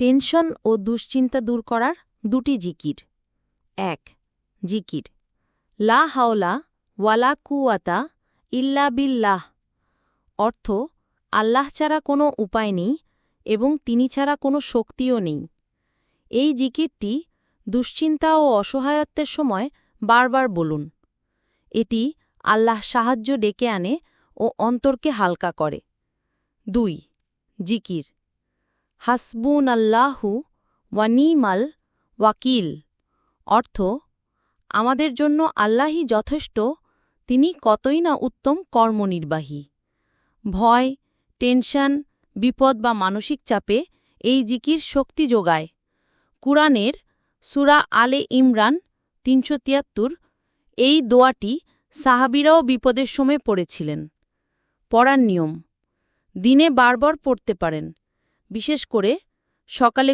Tension oh দুশ্চিন্তা দূর করার দুটি জিকির। ১. জিকির লা হাওলা ওয়ালা কুওয়াতা ইল্লা বিল্লাহ। অর্থ আল্লাহ ছাড়া কোনো উপায় নেই এবং তিনি ছাড়া কোনো শক্তিও নেই। এই জিকিরটি দুশ্চিন্তা ও অসহায়ত্বের সময় বারবার বলুন। এটি আল্লাহ সাহায্য ডেকে আনে ও অন্তরকে হালকা করে। ২. জিকির হাসবুনাল্লাহু ওয়া নি'মাল ওয়াকিল। অর্থ আমাদের জন্য আল্লাহই যথেষ্ট, তিনি কতই না উত্তম কর্মনির্বাহী। ভয়, টেনশন, বিপদ বা মানসিক চাপে এই জিকির শক্তি যোগায়। কুরআনের সূরা আলে ইমরান ৩৭৩ এই দোয়াটি সাহাবীরাও বিপদের সময় পড়েছিলেন। পড়ার নিয়ম দিনে বারবার পড়তে পারেন, বিশেষ করে সকালে